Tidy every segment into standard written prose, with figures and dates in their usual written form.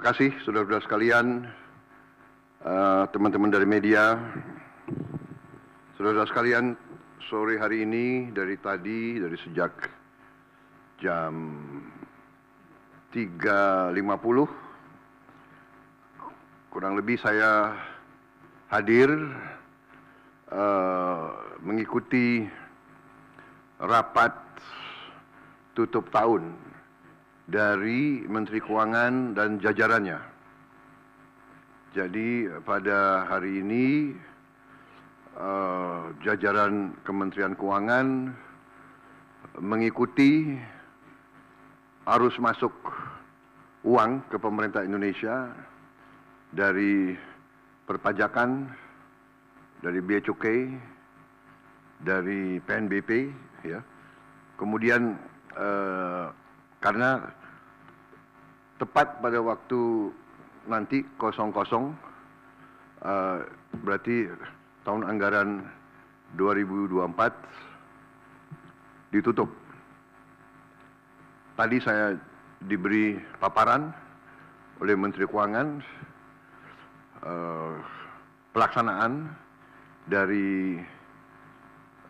kasih saudara-saudara sekalian, teman-teman dari media, saudara-saudara sekalian, sore hari ini dari sejak jam 3.50 kurang lebih saya hadir mengikuti rapat tutup tahun dari Menteri Keuangan dan jajarannya. Jadi pada hari ini jajaran Kementerian Keuangan mengikuti arus masuk uang ke pemerintah Indonesia dari perpajakan, dari bea cukai, dari PNBP, ya. Kemudian karena tepat pada waktu nanti 00 berarti tahun anggaran 2024 ditutup. Tadi saya diberi paparan oleh Menteri Keuangan pelaksanaan dari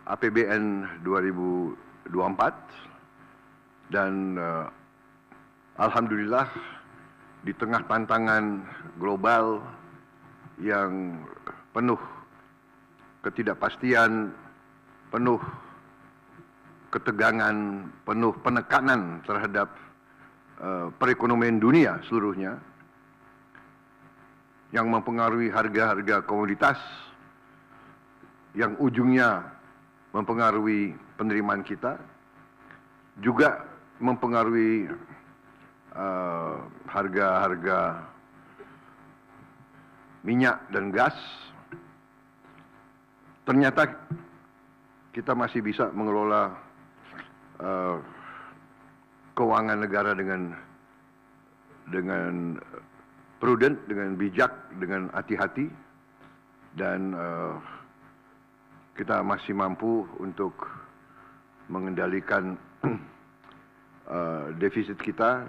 APBN 2024 dan alhamdulillah di tengah tantangan global yang penuh ketidakpastian, penuh ketegangan, penuh penekanan terhadap perekonomian dunia seluruhnya yang mempengaruhi harga-harga komoditas, yang ujungnya mempengaruhi penerimaan kita, juga mempengaruhi harga-harga minyak dan gas. Ternyata kita masih bisa mengelola keuangan negara dengan prudent, dengan bijak, dengan hati-hati, dan kita masih mampu untuk mengendalikan defisit kita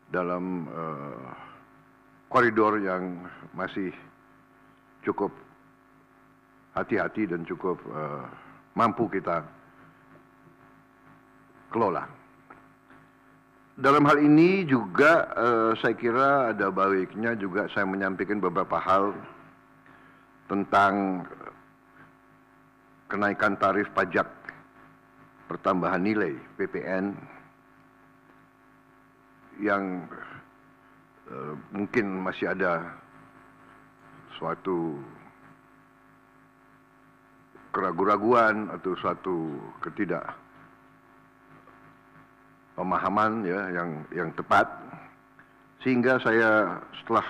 dalam koridor yang masih cukup hati-hati dan cukup mampu kita kelola. Dalam hal ini juga saya kira ada baiknya juga saya menyampaikan beberapa hal tentang kenaikan tarif pajak pertambahan nilai PPN yang mungkin masih ada suatu keraguan-raguan atau suatu pemahaman, ya, yang tepat, sehingga saya setelah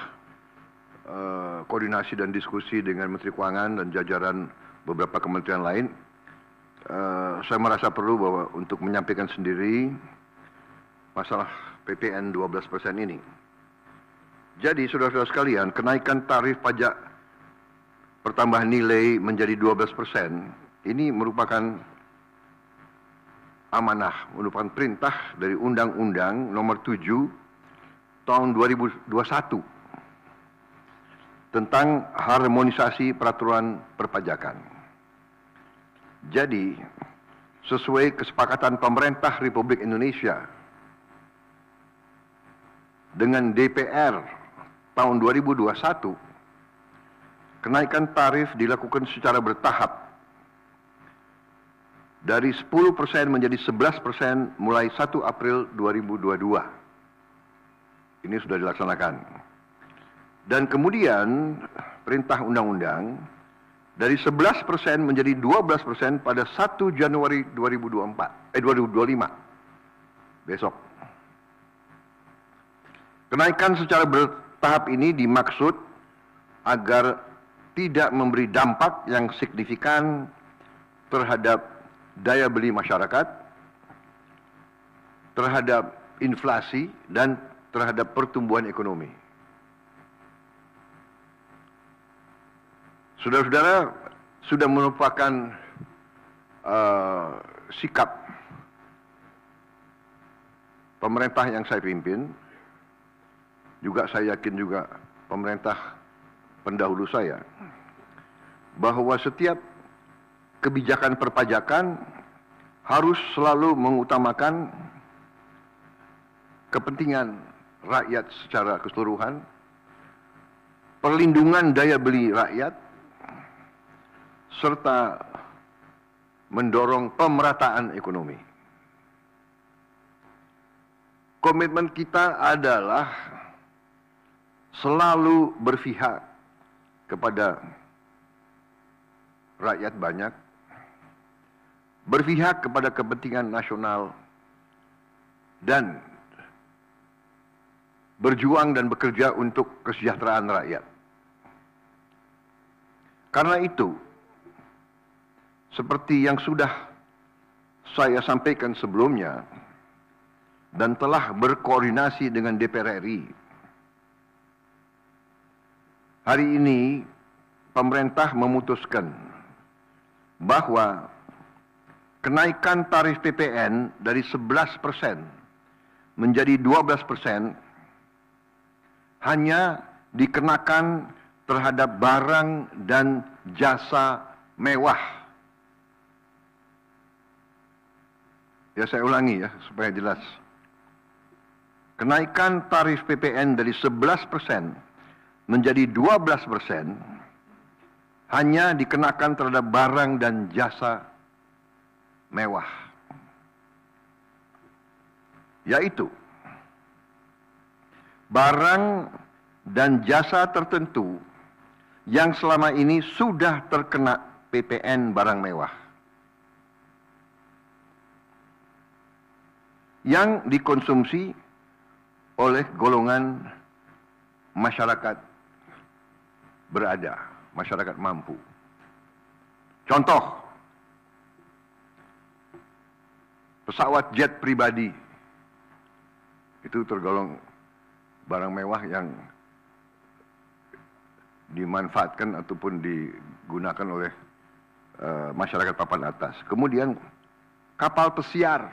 koordinasi dan diskusi dengan Menteri Keuangan dan jajaran beberapa kementerian lain, saya merasa perlu bahwa untuk menyampaikan sendiri masalah PPN 12% ini. Jadi saudara-saudara sekalian, kenaikan tarif pajak pertambahan nilai menjadi 12% ini merupakan amanah, merupakan perintah dari Undang-Undang Nomor 7 Tahun 2021 tentang harmonisasi peraturan perpajakan. Jadi, sesuai kesepakatan pemerintah Republik Indonesia dengan DPR tahun 2021, kenaikan tarif dilakukan secara bertahap dari 10% menjadi 11% mulai 1 April 2022. Ini sudah dilaksanakan. Dan kemudian perintah undang-undang dari 11% menjadi 12% pada 1 Januari 2025. Besok. Kenaikan secara bertahap ini dimaksud agar tidak memberi dampak yang signifikan terhadap daya beli masyarakat, terhadap inflasi, dan terhadap pertumbuhan ekonomi. Saudara-saudara sudah merupakan sikap pemerintah yang saya pimpin, juga saya yakin juga pemerintah pendahulu saya, bahwa setiap kebijakan perpajakan harus selalu mengutamakan kepentingan rakyat secara keseluruhan, perlindungan daya beli rakyat, serta mendorong pemerataan ekonomi. Komitmen kita adalah selalu berpihak kepada rakyat banyak, berpihak kepada kepentingan nasional, dan berjuang dan bekerja untuk kesejahteraan rakyat. Karena itu, seperti yang sudah saya sampaikan sebelumnya dan telah berkoordinasi dengan DPR RI, hari ini pemerintah memutuskan bahwa kenaikan tarif PPN dari 11% menjadi 12% hanya dikenakan terhadap barang dan jasa mewah. Ya, saya ulangi ya supaya jelas. Kenaikan tarif PPN dari 11% menjadi 12% hanya dikenakan terhadap barang dan jasa mewah. Yaitu barang dan jasa tertentu yang selama ini sudah terkena PPN barang mewah, yang dikonsumsi oleh golongan masyarakat berada, masyarakat mampu. Contoh, pesawat jet pribadi itu tergolong barang mewah yang dimanfaatkan ataupun digunakan oleh masyarakat papan atas. Kemudian kapal pesiar,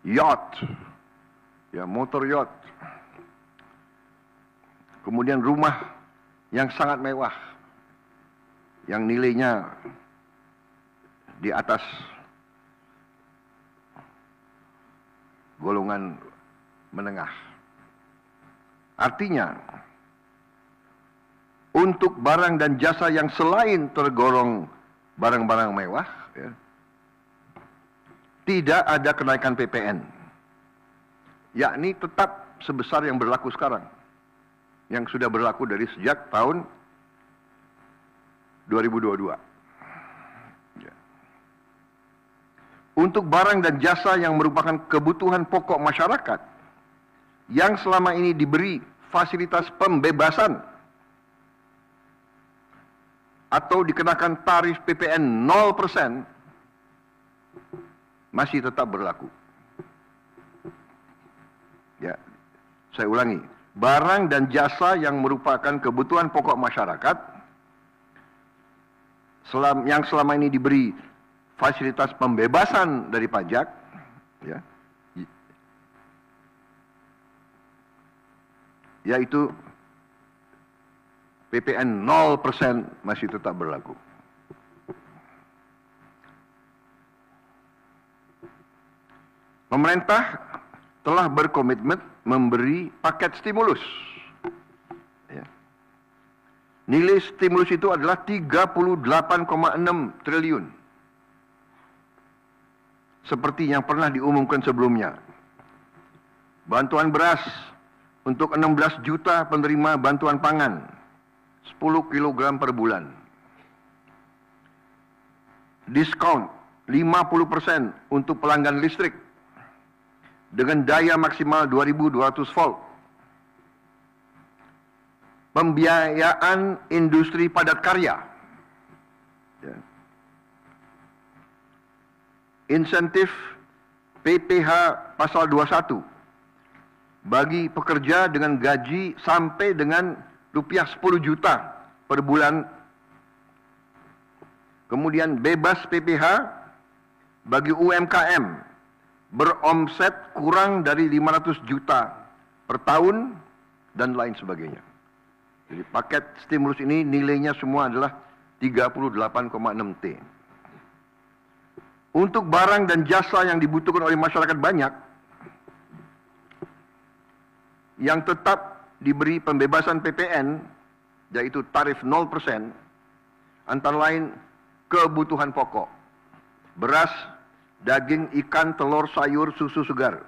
yacht, ya, motor yacht. Kemudian rumah yang sangat mewah, yang nilainya di atas golongan menengah. Artinya, untuk barang dan jasa yang selain tergolong barang-barang mewah, ya, tidak ada kenaikan PPN, yakni tetap sebesar yang berlaku sekarang, yang sudah berlaku dari sejak tahun 2022. Ya. Untuk barang dan jasa yang merupakan kebutuhan pokok masyarakat, yang selama ini diberi fasilitas pembebasan atau dikenakan tarif PPN 0%, masih tetap berlaku. Ya, saya ulangi, barang dan jasa yang merupakan kebutuhan pokok masyarakat yang selama ini diberi fasilitas pembebasan dari pajak, ya, yaitu PPN 0% masih tetap berlaku. Pemerintah telah berkomitmen memberi paket stimulus. Ya. Nilai stimulus itu adalah 38,6 triliun. Seperti yang pernah diumumkan sebelumnya. Bantuan beras untuk 16 juta penerima bantuan pangan, 10 kg per bulan. Diskon 50% untuk pelanggan listrik dengan daya maksimal 2200 volt. Pembiayaan industri padat karya. Ya. Insentif PPh pasal 21 bagi pekerja dengan gaji sampai dengan rupiah 10 juta per bulan. Kemudian bebas PPh bagi UMKM beromset kurang dari 500 juta per tahun dan lain sebagainya. Jadi paket stimulus ini nilainya semua adalah 38,6 T. Untuk barang dan jasa yang dibutuhkan oleh masyarakat banyak, yang tetap diberi pembebasan PPN, yaitu tarif 0%, antara lain kebutuhan pokok, beras, daging, ikan, telur, sayur, susu segar,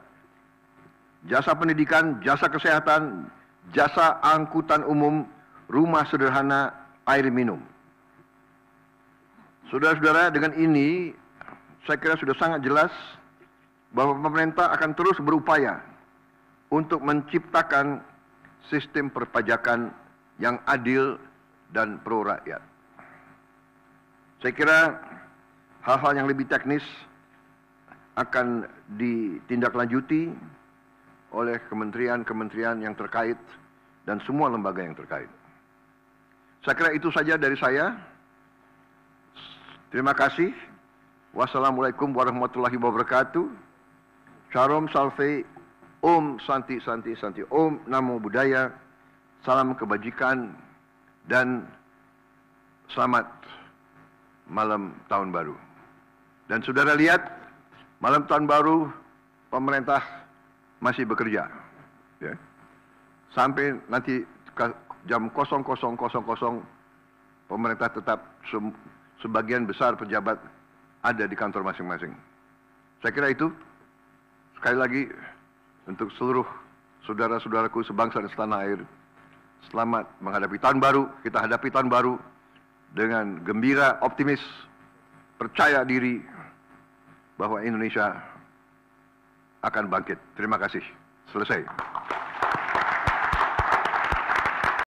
jasa pendidikan, jasa kesehatan, jasa angkutan umum, rumah sederhana, air minum. Saudara-saudara, dengan ini saya kira sudah sangat jelas bahwa pemerintah akan terus berupaya untuk menciptakan sistem perpajakan yang adil dan pro rakyat. Saya kira hal-hal yang lebih teknis akan ditindaklanjuti oleh kementerian-kementerian yang terkait dan semua lembaga yang terkait. Saya kira itu saja dari saya. Terima kasih. Wassalamualaikum warahmatullahi wabarakatuh. Sharom Salve, Om Santi Santi Santi, Om Namo Buddhaya, salam kebajikan, dan selamat malam tahun baru. Dan saudara lihat, malam tahun baru pemerintah masih bekerja. Ya. Sampai nanti jam 00.00 pemerintah tetap sebagian besar pejabat ada di kantor masing-masing. Saya kira itu, sekali lagi, untuk seluruh saudara-saudaraku sebangsa dan setanah air, selamat menghadapi tahun baru. Kita hadapi tahun baru dengan gembira, optimis, percaya diri bahwa Indonesia akan bangkit. Terima kasih. Selesai.